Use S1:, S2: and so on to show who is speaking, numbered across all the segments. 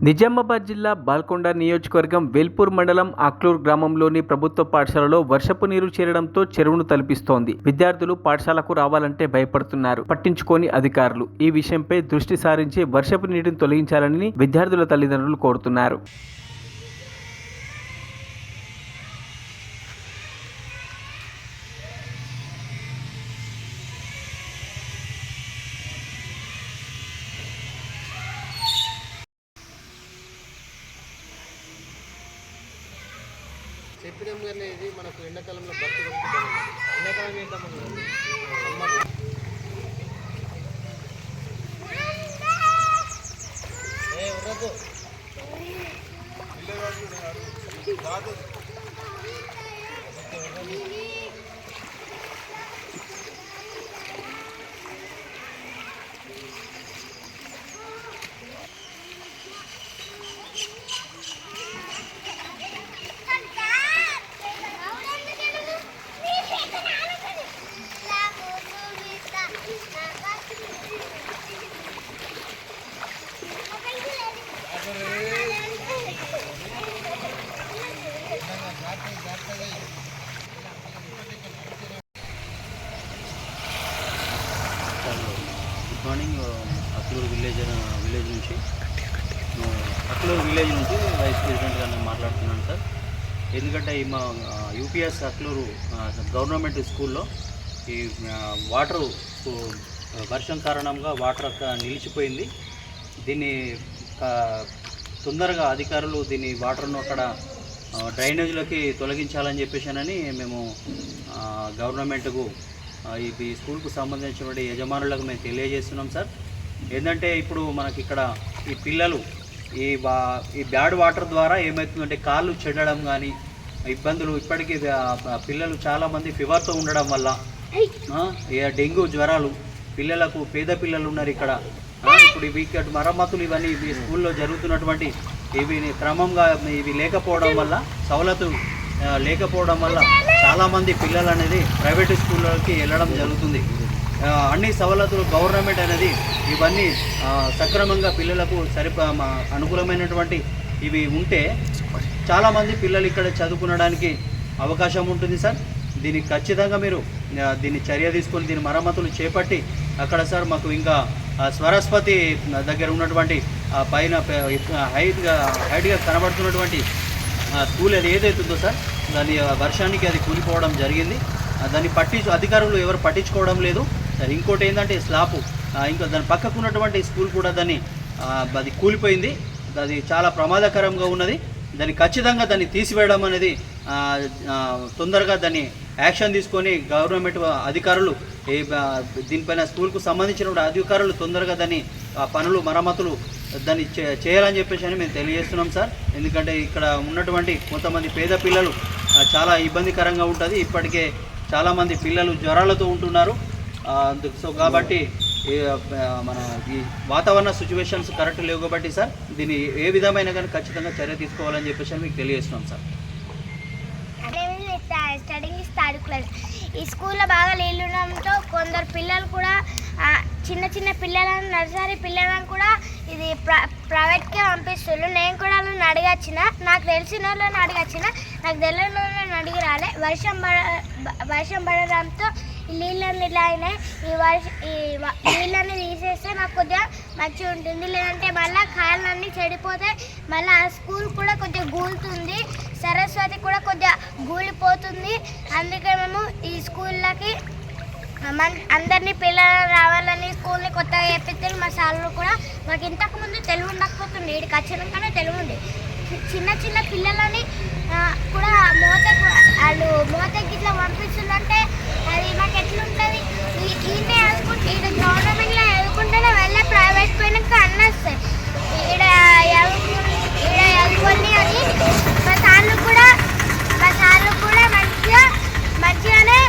S1: నిజామాబాద్ జిల్లా బాల్కొండ నియోజకవర్గం వేల్పూర్ మండలం అక్లూర్ గ్రామంలోని ప్రభుత్వ పాఠశాలలో వర్షపు నీరు చేరడంతో చెరువును తలపిస్తోంది. విద్యార్థులు పాఠశాలకు రావాలంటే భయపడుతున్నారు. పట్టించుకోని అధికారులు ఈ విషయంపై దృష్టి సారించి వర్షపు నీటిని తొలగించాలని విద్యార్థుల తల్లిదండ్రులు కోరుతున్నారు.
S2: చెప్పడం అనేది మనకు ఎండాకాలంలో బస్సు వస్తుంది. ఎండాకాలం ఏంటమ్మా
S3: గుడ్ మార్నింగ్. అక్లూరు విలేజ్ నుంచి అక్లూరు విలేజ్ నుంచి వైస్ ప్రెసిడెంట్ గారిని మాట్లాడుతున్నాను సార్. ఎందుకంటే ఈ మా యూపీఎస్ అక్లూరు గవర్నమెంట్ స్కూల్లో ఈ వాటరు వర్షం కారణంగా వాటర్ నిలిచిపోయింది. దీన్ని తొందరగా అధికారులు దీన్ని వాటర్ను అక్కడ డ్రైనేజ్లోకి తొలగించాలని చెప్పేసానని మేము గవర్నమెంట్కు ఈ స్కూల్కు సంబంధించినటువంటి యజమానులకు మేము తెలియజేస్తున్నాం సార్. ఏంటంటే ఇప్పుడు మనకి ఇక్కడ ఈ పిల్లలు ఈ బ్యాడ్ వాటర్ ద్వారా ఏమవుతుందంటే కాళ్ళు చెడడం కానీ ఇబ్బందులు ఇప్పటికీ పిల్లలు చాలామంది ఫీవర్తో ఉండడం వల్ల డెంగ్యూ జ్వరాలు పిల్లలకు పేద పిల్లలు ఉన్నారు ఇక్కడ. ఇప్పుడు ఇక్కడ మరమ్మతులు ఇవన్నీ ఈ స్కూల్లో జరుగుతున్నటువంటి ఇవి క్రమంగా ఇవి లేకపోవడం వల్ల సవలతు లేకపోవడం వల్ల చాలామంది పిల్లలు అనేది ప్రైవేట్ స్కూళ్ళకి వెళ్ళడం జరుగుతుంది. అన్ని సవలతులు గవర్నమెంట్ అనేది ఇవన్నీ సక్రమంగా పిల్లలకు అనుకూలమైనటువంటి ఇవి ఉంటే చాలామంది పిల్లలు ఇక్కడ చదువుకునడానికి అవకాశం ఉంటుంది సార్. దీనికి ఖచ్చితంగా మీరు దీన్ని చర్య తీసుకొని దీని మరమ్మతులు చేపట్టి అక్కడ సార్ మాకు ఇంకా స్వరస్పతి దగ్గర ఉన్నటువంటి పైన హైట్గా కనబడుతున్నటువంటి స్కూల్ అది ఏదైతుందో సార్ దాని వర్షానికి అది కూలిపోవడం జరిగింది. దాన్ని అధికారులు ఎవరు పట్టించుకోవడం లేదు సార్. ఇంకోటి ఏంటంటే స్లాపు ఇంకా దాని పక్కకు ఉన్నటువంటి స్కూల్ కూడా అది కూలిపోయింది. అది చాలా ప్రమాదకరంగా ఉన్నది. దాన్ని ఖచ్చితంగా దాన్ని తీసివేయడం అనేది తొందరగా దాన్ని యాక్షన్ తీసుకొని గవర్నమెంట్ అధికారులు దీనిపైన స్కూల్కు సంబంధించిన అధికారులు తొందరగా దాన్ని పనులు మరమ్మతులు దాన్ని చేయాలని చెప్పేసి అని మేము తెలియజేస్తున్నాం సార్. ఎందుకంటే ఇక్కడ ఉన్నటువంటి కొంతమంది పేద పిల్లలు చాలా ఇబ్బందికరంగా ఉంటుంది. ఇప్పటికే చాలామంది పిల్లలు జ్వరాలతో ఉంటున్నారు. సో కాబట్టి మన ఈ వాతావరణ సిచ్యువేషన్స్ కరెక్ట్ లేవు కాబట్టి సార్ దీన్ని ఏ విధమైన కానీ ఖచ్చితంగా చర్య తీసుకోవాలని చెప్పేసి మీకు తెలియజేస్తున్నాం సార్.
S4: Studying third class. ఈ స్కూల్లో బాగా నీళ్ళు ఉండడంతో కొందరు పిల్లలు కూడా చిన్న చిన్న పిల్లలను నర్సరీ పిల్లలను కూడా ఇది ప్రైవేట్కే పంపిస్తున్నారు. నేను కూడా వాళ్ళని అడిగొచ్చిన, నాకు తెలిసిన వాళ్ళని అడిగొచ్చిన, నాకు తెలియని వాళ్ళని అడిగి రాలే. వర్షం పడడంతో ఈ నీళ్ళన్నీ ఇలా అయినాయి. ఈ నీళ్ళన్నీ తీసేస్తే మాకు కొద్దిగా మంచిగా ఉంటుంది. లేదంటే మళ్ళీ కాళ్ళన్నీ చెడిపోతాయి. మళ్ళీ ఆ స్కూల్ కూడా కొద్దిగా గూలుతుంది, సరస్వతి కూడా కొద్దిగా గూలిపోతుంది. అందుకే మేము ఈ స్కూళ్ళకి అందరినీ పిల్లలు రావాలని స్కూల్ని కొత్తగా చెప్పిస్తారు. మా సార్లు కూడా మాకు ఇంతకుముందు తెలుగు ఉండకపోతుంది, వీడికి వచ్చినాకనే తెలుగు ఉంది. చిన్న చిన్న పిల్లలని కూడా వాళ్ళు మోతకి ఇట్లా పంపిస్తుందంటే అది మాకు ఎట్లుంటుంది? ఈయనే చదువుకుంటే ఈడ గవర్నమెంట్లో చదువుకుంటేనే వెళ్ళే ప్రైవేట్ పోయినాక అన్నీ వస్తాయి. ఈడ చదువుకొని అని మా సార్లు కూడా మంచిగానే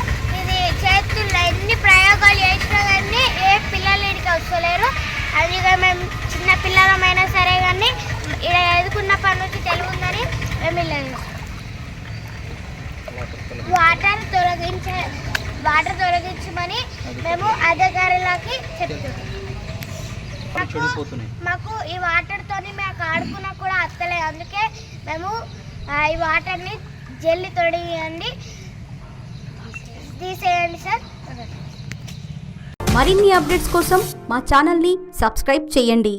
S4: ఇది చేస్తున్నారు. ఎన్ని ప్రయోగాలు చేసినా కానీ ఏ పిల్లలు ఇక్కడికి వస్తలేరు. అది మేము చిన్న పిల్లలమైనా సరే కానీ ఇక్కడ చదువుకున్న పని నుంచి తెలుగు ఉందని మేము వెళ్ళాము. వాటర్ తొలగించమని మేము అధికారులకి చెప్తున్నాం. మాకు ఈ వాటర్తో మాకు ఆడుకున్న అందుకే మేము ఈ వాటర్ని జల్లి తొడియండి, తీసేయండి సార్.
S5: మరిన్ని అప్డేట్స్ కోసం మా ఛానల్ని సబ్స్క్రైబ్ చేయండి.